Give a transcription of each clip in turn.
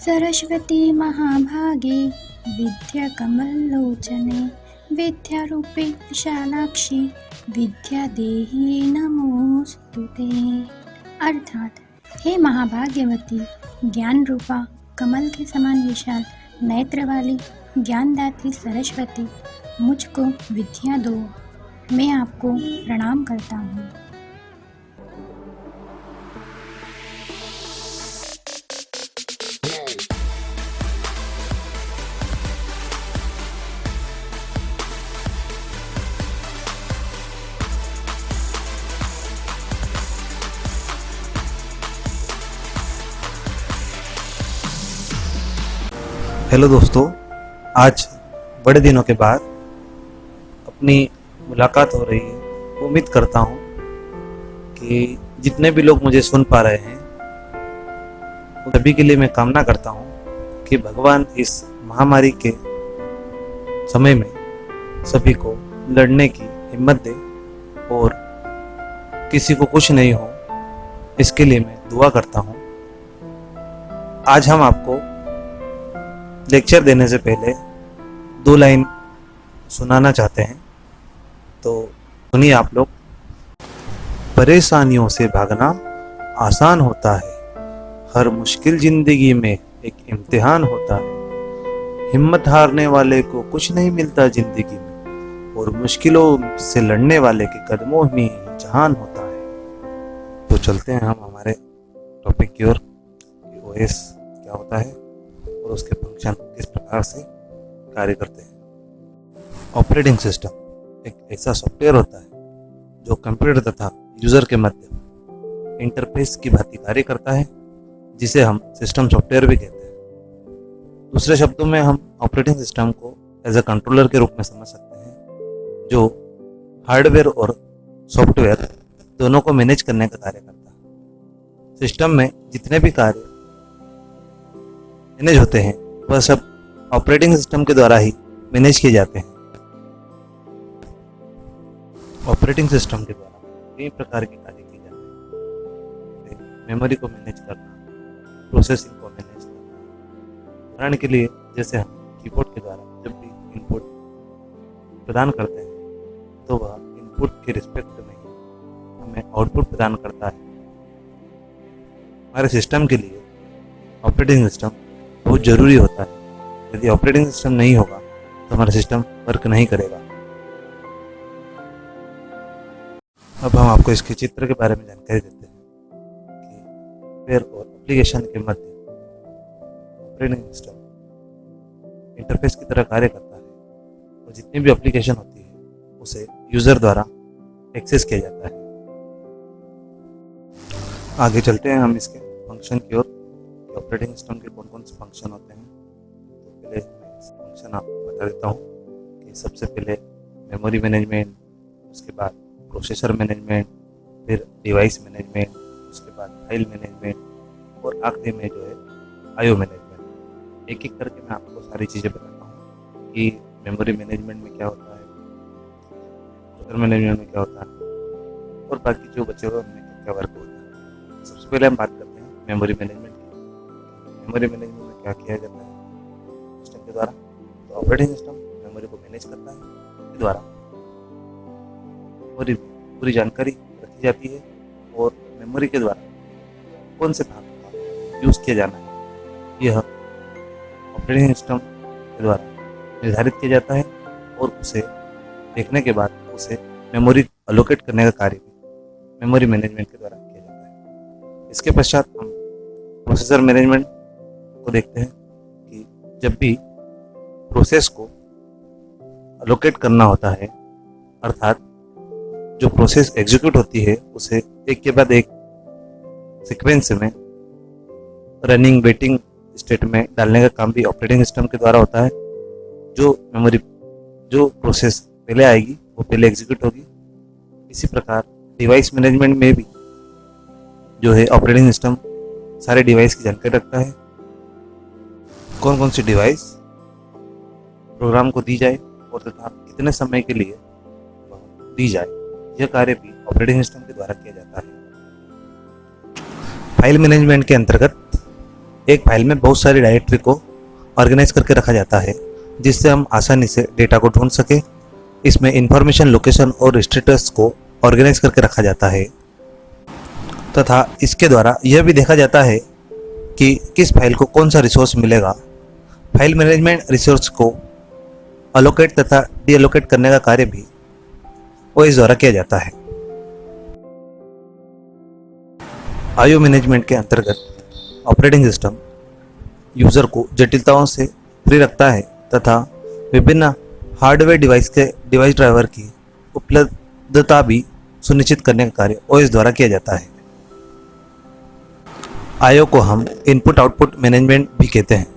सरस्वती महाभागे विद्याकमललोचने विद्यारूपे विशालाक्षी विद्या देही नमोस्तुते। अर्थात हे महाभाग्यवती, ज्ञान रूपा कमल के समान विशाल नेत्र वाली ज्ञानदात्री सरस्वती, मुझको विद्या दो। मैं आपको प्रणाम करता हूँ। हेलो दोस्तों, आज बड़े दिनों के बाद अपनी मुलाकात हो रही है। उम्मीद करता हूँ कि जितने भी लोग मुझे सुन पा रहे हैं सभी के लिए मैं कामना करता हूँ कि भगवान इस महामारी के समय में सभी को लड़ने की हिम्मत दे और किसी को कुछ नहीं हो, इसके लिए मैं दुआ करता हूँ। आज हम आपको लेक्चर देने से पहले 2 लाइन सुनाना चाहते हैं, तो सुनिए आप लोग। परेशानियों से भागना आसान होता है, हर मुश्किल जिंदगी में एक इम्तिहान होता है। हिम्मत हारने वाले को कुछ नहीं मिलता जिंदगी में, और मुश्किलों से लड़ने वाले के कदमों में ही जहान होता है। तो चलते हैं हम हमारे टॉपिक की ओर। ओएस क्या होता है और उसके फंक्शन किस प्रकार से कार्य करते हैं। ऑपरेटिंग सिस्टम एक ऐसा सॉफ्टवेयर होता है जो कंप्यूटर तथा यूजर के मध्य इंटरफेस की भांति कार्य करता है, जिसे हम सिस्टम सॉफ्टवेयर भी कहते हैं। दूसरे शब्दों में हम ऑपरेटिंग सिस्टम को एज अ कंट्रोलर के रूप में समझ सकते हैं, जो हार्डवेयर और सॉफ्टवेयर दोनों को मैनेज करने का कार्य करता है। सिस्टम में जितने भी कार्य मैनेज होते हैं वह सब ऑपरेटिंग सिस्टम के द्वारा ही मैनेज किए जाते हैं। ऑपरेटिंग सिस्टम के द्वारा कई प्रकार के कार्य किए जाते हैं। मेमोरी को मैनेज करना, प्रोसेसिंग को मैनेज करना। उदाहरण के लिए जैसे हम कीबोर्ड के द्वारा जब भी इनपुट प्रदान करते हैं तो वह इनपुट के रिस्पेक्ट में ही हमें आउटपुट प्रदान करता है। हमारे सिस्टम के लिए ऑपरेटिंग सिस्टम बहुत ज़रूरी होता है। यदि ऑपरेटिंग सिस्टम नहीं होगा तो हमारा सिस्टम वर्क नहीं करेगा। अब हम आपको इसके चित्र के बारे में जानकारी देते हैं कि सॉफ्टवेयर और एप्लीकेशन के मध्य ऑपरेटिंग सिस्टम इंटरफेस की तरह कार्य करता है, और जितनी भी एप्लीकेशन होती है उसे यूज़र द्वारा एक्सेस किया जाता है। आगे चलते हैं हम इसके फंक्शन की ओर। ऑपरेटिंग सिस्टम के कौन कौन से फंक्शन होते हैं, तो पहले मैं इस फंक्शन आपको बता देता हूँ कि सबसे पहले मेमोरी मैनेजमेंट, उसके बाद प्रोसेसर मैनेजमेंट, फिर डिवाइस मैनेजमेंट, उसके बाद फाइल मैनेजमेंट, और आखिरी में जो है आईओ मैनेजमेंट। एक एक करके मैं आपको सारी चीज़ें बताता हूँ कि मेमोरी मैनेजमेंट में क्या होता है, प्रोसेसर मैनेजमेंट में क्या होता है, और बाकी जो बचे हुए उनमें क्या वर्क होता है। सबसे पहले हम बात करते हैं मेमोरी मैनेजमेंट। मेमोरी मैनेजमेंट में क्या किया जाता है सिस्टम के द्वारा, तो ऑपरेटिंग सिस्टम मेमोरी को मैनेज करता है। इसके द्वारा मेमोरी में पूरी जानकारी रखी जाती है, और मेमोरी के द्वारा कौन से भाग का यूज़ किया जाना है यह ऑपरेटिंग सिस्टम के द्वारा निर्धारित किया जाता है, और उसे देखने के बाद उसे मेमोरी अलोकेट करने का कार्य भी मेमोरी मैनेजमेंट के द्वारा किया जाता है। इसके पश्चात हम प्रोसेसर मैनेजमेंट को देखते हैं कि जब भी प्रोसेस को अलोकेट करना होता है, अर्थात जो प्रोसेस एग्जीक्यूट होती है उसे एक के बाद एक सीक्वेंस में रनिंग वेटिंग स्टेट में डालने का काम भी ऑपरेटिंग सिस्टम के द्वारा होता है। जो प्रोसेस पहले आएगी वो पहले एग्जीक्यूट होगी। इसी प्रकार डिवाइस मैनेजमेंट में भी जो है ऑपरेटिंग सिस्टम सारे डिवाइस की जानकारी रखता है, कौन कौन सी डिवाइस प्रोग्राम को दी जाए और तथा कितने समय के लिए दी जाए। यह कार्य भी ऑपरेटिंग सिस्टम के द्वारा किया जाता है। फाइल मैनेजमेंट के अंतर्गत एक फाइल में बहुत सारी डायरेक्टरी को ऑर्गेनाइज करके रखा जाता है जिससे हम आसानी से डेटा को ढूंढ सके। इसमें इंफॉर्मेशन, लोकेशन और रिस्ट्रिक्टर्स को ऑर्गेनाइज करके रखा जाता है तथा इसके द्वारा यह भी देखा जाता है कि किस फाइल को कौन सा रिसोर्स मिलेगा। फाइल मैनेजमेंट रिसोर्स को अलोकेट तथा डीअलोकेट करने का कार्य भी ओएस द्वारा किया जाता है। आईओ मैनेजमेंट के अंतर्गत ऑपरेटिंग सिस्टम यूज़र को जटिलताओं से फ्री रखता है तथा विभिन्न हार्डवेयर डिवाइस ड्राइवर की उपलब्धता भी सुनिश्चित करने का कार्य ओएस द्वारा किया जाता है। आईओ को हम इनपुट आउटपुट मैनेजमेंट भी कहते हैं।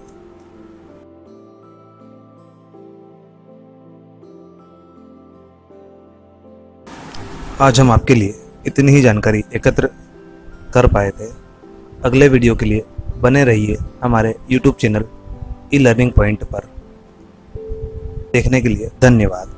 आज हम आपके लिए इतनी ही जानकारी एकत्र कर पाए थे। अगले वीडियो के लिए बने रहिए हमारे YouTube channel e learning point पर। देखने के लिए धन्यवाद।